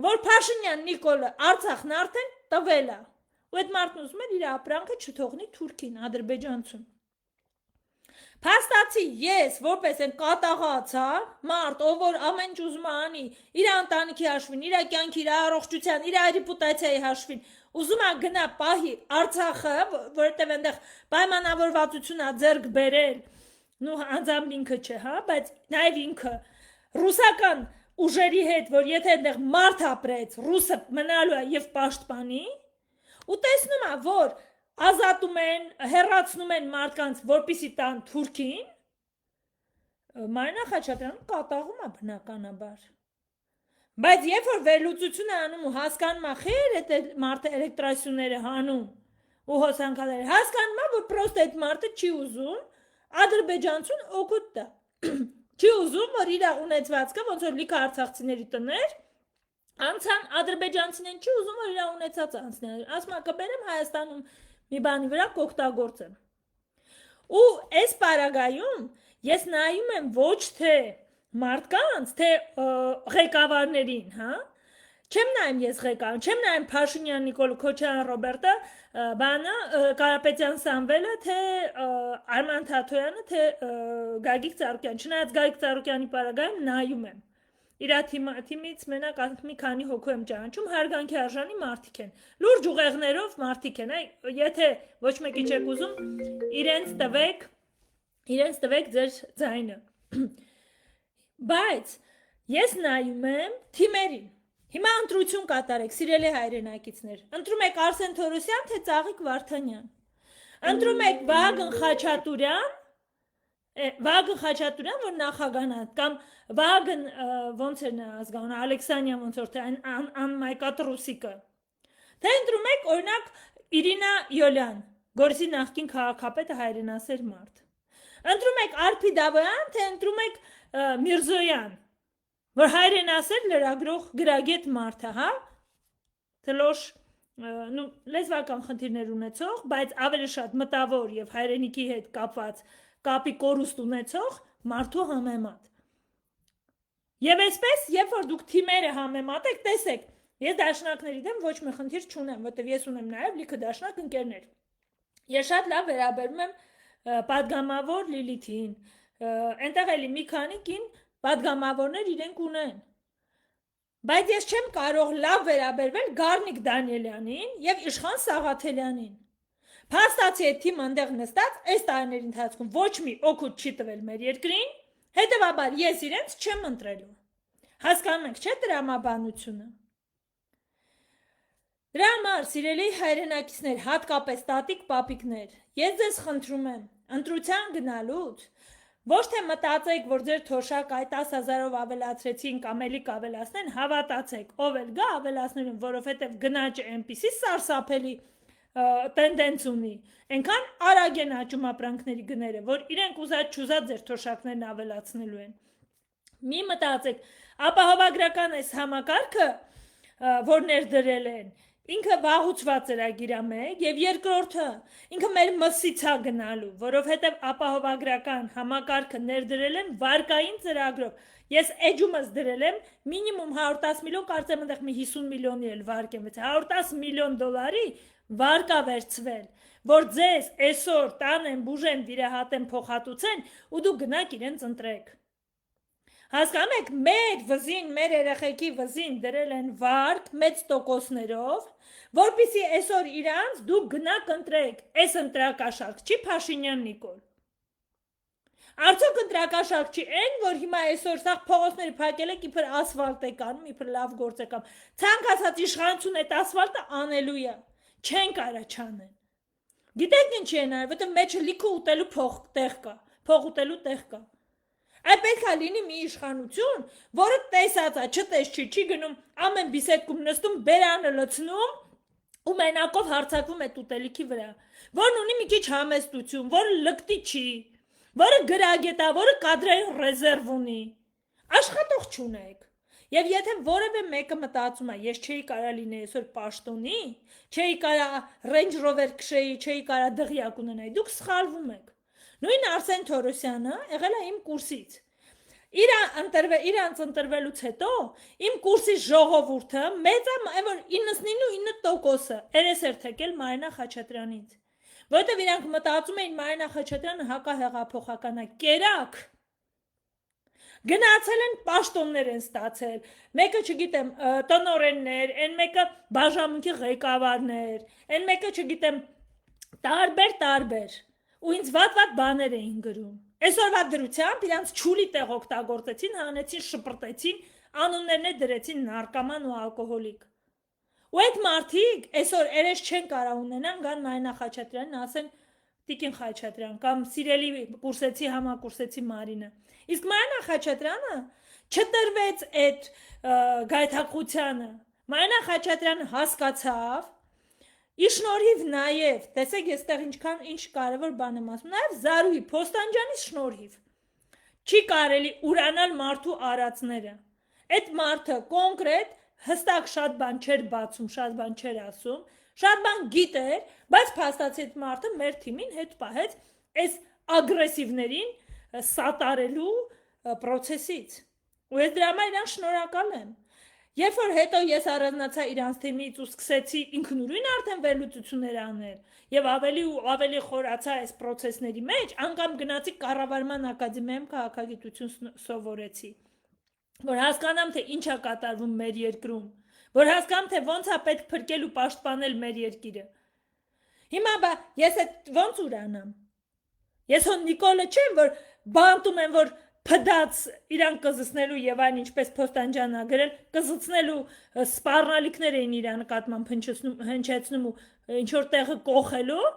որ Փաշինյան Նիկոլը Արցախն արդեն տվել է։ Ու այդ մարդն ուզում էր իր ապրանքը չթողնի Թուրքին, Ադրբեջանցուն։ Փաստացի ես, որպես այն կատաղած, մարդ, ով որ ամեն ինչ ուզում է անի, իր ընտանիքի հաշվին, իր կյանքի, իր առողջության, իր ռեպուտացիայի հաշվին, ուզում է գնա պահի Արցախը, որովհետև այնտեղ պայմանավորվածություն է ձեռք բերել, նու անձամբ ինքը չէ, հա, բայց նաև ինքը ռուսական ուժերի հետ, որ եթե այնտեղ մարդ ապրեց, ռուսը մնալու է եւ պաշտպանի, ու տեսնում է, որ ազատում են, հեռացնում են մարդկանց, որպիսի տան Թուրքին, Մարինա Խաչատրյանը կատաղում է բնականաբար։ Բայց երբ որ վերլուծություն է անում ու հասկանում է, խեր այդ մարդը էլեկտրասյուները հանում ու հոսանքալերը, հասկանում է, որ պրոստ այդ մարդը չի ուզում ադրբեջանցուն օգուտ տա։ Չի ուզում, որ իր ունեցվածքը, ոնց որ լիքը արցախցիների տներ, անցան ադրբեջանցիներին չի ուզում, որ իր ունեցածը անցնել։ Ասում է, կբերեմ Հայաստանում մի բանի վրա կօգտագործեմ։ Ու այս պարագայում ես նայում եմ ոչ թե մարդկանց, թե ղեկավարներին, հա? Չեմ նայում ես ղեկավար, չեմ նայում Փաշինյան Նիկոլ, Քոչարյան Ռոբերտը, բանը Կարապետյան Սամվելը, թե Արման Թաթոյանը, թե Գագիկ Ծառուկյան։ Չնայած Գագիկ Ծառուկյանի պարագայում նայում եմ։ Իր թիմից մենակ մի քանի հոգու եմ ճանաչում, հարգանքի արժանի մարդիկ են։ Լուրջ ուղեղներով մարդիկ են, եթե ոչ մեկի չեք ուզում, իրենց տվեք ձեր ձայնը։ Բայց ես նայում եմ թիմերին։ Հիմա ընտրություն կատարեք, սիրելի հայրենակիցներ։ Ընտրում եք Արսեն Թորոսյան, թե Ծաղիկ Վարդանյան։ Ընտրում եք Վահագն Խաչատուրյան, որ նախագահանա, կամ Վահագն ոնց էր նա ազգանունը, Ալեքսանյան ոնց որ թե անմայկատ ռուսիկը։ Թե ընտրում եք օրինակ Իրինա Յոլյան, Գորիսի նախկին քաղաքապետը հայրենասեր մարդ։ Ընտրում եք Արփի Դավոյան, թե ընտրում եք Միրզոյան, որ հայրենասեր լրագրող գրագետ մարդ է, հա։ Թլոշ լեզվական խնդիրներ ունեցող, բայց ավելի շատ մտավոր եւ հայրենիքի հետ կապված կապի կորուստ ունեցող մարդու համեմատ։ Եվ այսպես, երբ որ դուք թիմերը համեմատեք, տեսեք, ես դաշնակների դեմ ոչ մի խնդիր չունեմ, որտեղ ես ունեմ նաև լիքը դաշնակ ընկերներ։ Ես շատ լավ վերաբերում եմ պատգամավոր Լիլիթին, այնտեղ էլի մի քանի կին պատգամավորներ իրենք ունեն։ Բայց ես չեմ կարող լավ վերաբերվել Գառնիկ Դանիելյանին եւ Իշխան Սաղաթելյանին։ Փաստացի այդ թիմը այնտեղ նստած այս տարիների ընթացքում ոչ մի օգուտ չի տվել մեր երկրին, հետևաբար ես իրենց չեմ ընտրելու։ Հասկանում եք, չէ՞ տրամաբանությունը։ Դրա համար, սիրելի հայրենակիցներ, հատկապես տատիկ պապիկներ, ես ձեզ խնդրում եմ, ընտրության գնալուց ոչ թե մտածեք, որ ձեր թոշակ այդ 10,000-ով ավելացրեցին կամ էլի կավելացնեն, հավատացեք, ով էլ գա ավելացնելու, որովհետև գնաճը այնպիսի սարսափելի տենդենս ունի, այնքան արագ են աճում ապրանքների գները, որ իրենք ուզած-չուզած ձեր թոշակներն ավելացնելու են։ Մի մտածեք, ապահովագրական այս համակարգը, որ ներդրել են, ինքը վաղուց ծրագիր է մեկ, եւ երկրորդը ինքը մեր մսից է գնալու, որովհետեւ ապահովագրական համակարգը ներդրել են վարկային ծրագրով։ Ես էջումս դրել եմ մինիմում 110 միլիոն, կարծեմ այնտեղ մի 50 միլիոնի էլ վարկ եմ վեցել, 110 միլիոն դոլարի վարկա վերցվել, որ ձեզ այսօր տանեն, բուժեն, վիրահատեն, փոխհատուցեն ու դու գնաք իրենց ընտրեք։ Հասկանում եք, մեր վզին, մեր երեխեքի վզին դրել են վարկ մեծ տոկոսներով, որպեսզի այսօր իրանց դուք գնաք ընտրեք, այս ընտրակաշարք չի Փաշինյան Նիկոլ։ Արդյոք ընտրակաշարք չի այն, որ հիմա այսօր սաղ փողոցները փակել եք, իբր ասֆալտ է կանում, իբր լավ գործ է կանում։ Ցանկացած իշխանություն այդ ասֆալտը անելու է, չեն կարա չանեն։ Գիտեք ինչ են արել, որտեղ մեջը լիքը ուտելու փող ուտելու տեղ կա։ Այդ պետք է լինի մի իշխանություն, որը տեսած է, չտես չի գնում, ամեն բիսեդքում նստում, բերանը լցնում ու մենակով հարձակվում այդ ուտելիքի վրա, որն ունի մի քիչ համեստություն, որը լկտի չի, որը գրագետ է, որը կադրային ռեզերվ ունի, աշխատող չունեք։ Եվ եթե որևէ մեկը մտածում է, ես չէի կարա լինեի այսօր պաշտոնի, չէի կարա Range Rover քշեի, չէի կարա դղյակ ունենայի, դուք սխալվում եք։ Նույն Արսեն Թորոսյանը եղել է իմ կուրսից։ Իրանց ընտրվելուց հետո իմ կուրսի ժողովուրդը մեծ որ 99% երես էր թեկել Մարինա Խաչատրյանից։ Որովհետև իրանք մտածում էին Մարինա Խաչատրյանը հակահեղափոխական է, կերակ։ Գնացել են պաշտոններ են ստացել, մեկը չգիտեմ տնօրեններ, այն մեկը բաժանմունքի ղեկավարներ, այն մեկը չգիտեմ տարբեր ու ինձ վատ բաներ էին գրում։ Այսօրվա դրությամբ իրանց չուլի տեղ օգտագործեցին, հանեցին, շպրտեցին, անուններն դրեցին նարկոման ու ալկոհոլիկ։ Ու այդ մարդիկ այսօր երես չեն կարա ունենան գան Մարինա Խաչատրյանին ասեն Տիկին Խաչատրյան կամ սիրելի կուրսեցի համակուրսեցի Մարինը։ Իսկ Մարինա Խաչատրյանը չտրվեց այդ գայթակղությանը։ Մարինա Խաչատրյանը հասկացավ, իր շնորհիվ նաև, տեսեք այստեղ ինչ կարևոր բան եմ ասում, նաև Զարուհի Փոստանջյանի շնորհիվ չի կարելի ուրանալ մարդու արածները։ Այդ մարդը կոնկրետ հստակ շատ բան չէր բացում, շատ բան չէր ասում, շատ բան գիտեր, բայց փաստացի այդ մարդը մեր թիմին հետ պահեց այս ագրեսիվներին սատարելու process-ից։ Ու ես դրա համար իրան շնորհակալ եմ։ Երբ որ հետո ես առանձնացա իրանց թիմից ու սկսեցի ինքնուրույն արդեն վերլուծություններ անել եւ ավելի ու ավելի խորացա այս process-ների մեջ, անգամ գնացի կառավարման ակադեմիայում քաղաքագիտություն սովորեցի, որ հասկանամ թե ինչ է կատարվում մեր երկրում, որ հասկանամ թե ոնց է պետք փրկել ու պաշտպանել մեր երկիրը։ Հիմա ես այդ ոնց ուրանամ։ Ես հո Նիկոլը չեմ, որ բանտում եմ, որ փդած իրան կզցնելու եւ այն ինչպես Փոստանջանն ա գրել, կզցնելու սպառնալիքներ էին իրան նկատմամբ հնչեցնում ու ինչ որ տեղը կողելու։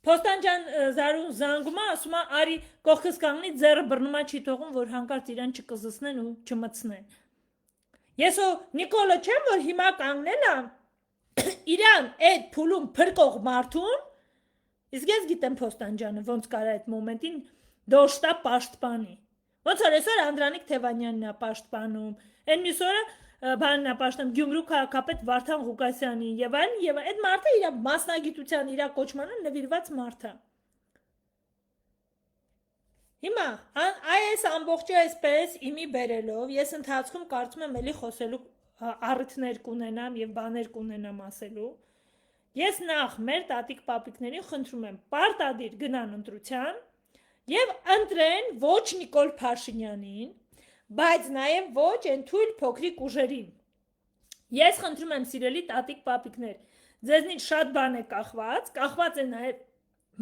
Փոստանջան Զարուն զանգում է, ասում է, արի կողքս կանգնի, ձեռը բռնում է, չի թողում, որ հանկարծ իրան չկզցնեն ու չմցնեն։ Ես հո Նիկոլը չեմ, որ հիմա կանգնել եմ իրան այդ փուլում փրկող մարդուն, իսկ ես գիտեմ Փոստանջանը ոնց կարա այդ մոմենտին դոշտա պաշտպանի։ Ոնց որ այսօր Անդրանիկ Թևանյանն է պաշտպանում, այն մյուս օրը բանն է պաշտպանում Գյումրու քաղաքապետ Վարդան Ղուկասյանի եւ այդ մարդը իր մասնագիտության, իր կոչմանը նվիրված մարդ է։ Հիմա այս ամբողջը այսպես իմի բերելով ես ընթացքում կարծում եմ էլի խոսելու առիթներ կունենամ եւ բաներ կունենամ ասելու։ Ես նախ մեր տատիկ պապիկներին խնդրում եմ պարտադիր գնան ընտրության եւ ընտրեն ոչ Նիկոլ Փաշինյանին, բայց նաեւ ոչ այն թույլ փոքրիկ ուժերին։ Ես խնդրում եմ սիրելի տատիկ պապիկներ, ձեզնից շատ բան է կախված է նաեւ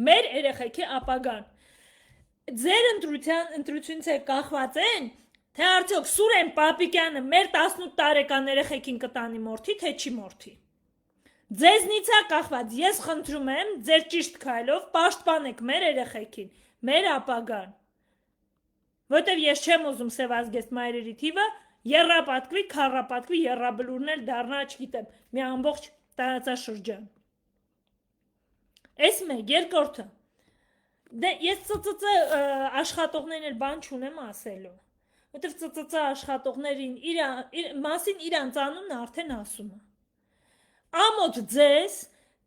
մեր երեխեքի ապագան։ Ձեր ընտրությունից է կախված են, թե արդյոք Սուրեն Պապիկյանը մեր 18 տարեկան երեխեքին կտանի մորթի, թե չի մորթի։ Ձեզնից է կախված, ես խնդրում եմ, ձեր ճիշտ քայլով պաշտպանեք մեր երեխեքին, մեր ապագան։ Որտեվ ես չեմ ուզում Սև ազգեստ մայրերի թիվը երրապատկվի, քառապատկվի, երրաբլուրն էլ դառնա, չգիտեմ, մի ամբողջ տարածաշրջան։ Էս մեկ, երկրորդը։ Դե ես ՑՑՑ աշխատողներին էլ բան չունեմ ասելու։ Որտեվ ՑՑՑ աշխատողներին մասին իրանց անունն արդեն ասում է։ Ամոթ ձեզ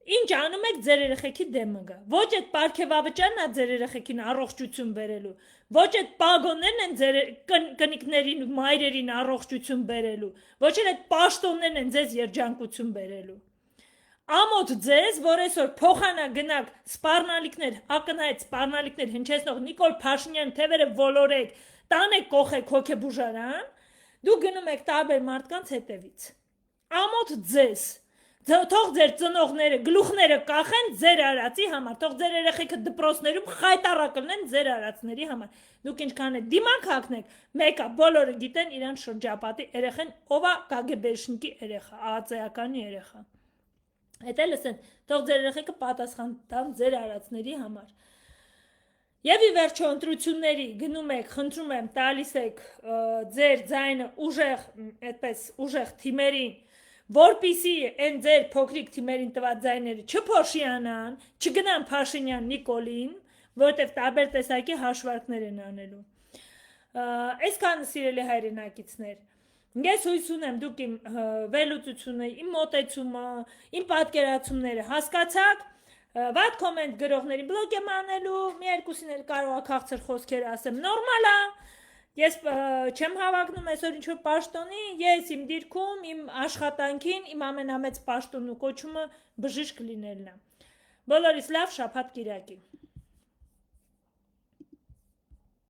ինչ անում եք ձեր երեխեքի դեմը գա։ Ոչ այդ պարգևավճարն է ձեր երեխեքին առողջություն բերելու, ոչ այդ պագոններն են ձեր կնիկներին ու մայրերին առողջություն բերելու, ոչ էլ այդ պաշտոններն են ձեզ երջանկություն բերելու։ Ամոթ ձեզ, որ այսօր փոխանա գնաք սպառնալիքներ, ակնհայտ սպառնալիքներ հնչեցնող Նիկոլ Փաշինյան թևերը ոլորեք, տանեք կողեք հոգեբուժարան, դու գնում եք տարբեր մարդկանց հետևից։ Ամոթ ձեզ, թող ձեր ծնողները գլուխները կախեն ձեր արածի համար, թող ձեր երեխեքը դպրոցներում խայտարակ լինեն ձեր արածների համար։ Դուք ինչքան է դիմակ հագնեք, մեկը բոլորը գիտեն իրան շրջապատի երեխան ով է կագեբեշնիկի երեխա, ԱԱՑ-ականի երեխա։ Հետո լսեն, թող ձեր երեխեքը պատասխան տան ձեր արածների համար։ Եվ ի վերջո ընտրությունների գնում եք, խնդրում եմ, տալիս եք ձեր ձայնը ուժեղ, այդպես ուժեղ թիմերին, որպիսի այն ձեր փոքրիկ թիմերին տված ձայները չփոշիանան, չգնան Փաշինյան Նիկոլին, որտեղ տարբեր տեսակի հաշվարկներ են անելու։ Այսքանը սիրելի հայրենակիցներ, ես հույս ունեմ դուք իմ վերլուծությունը, իմ մոտեցումը, իմ պատկերացումները հասկացաք, վատ կոմենտ գրողների բլոգ եմ անելու, մի երկուսին էլ կարող է քաղցր խոսքեր ասեմ, նորմալ է, ես չեմ հավակնում այսօր ինչ-որ պաշտոնի, ես իմ դիրքում, իմ աշխատանքին, իմ ամենամեծ պաշտոնն ու կոչումը բժիշկ լինելն է։ Բոլորիս լավ շաբաթ կիրակի։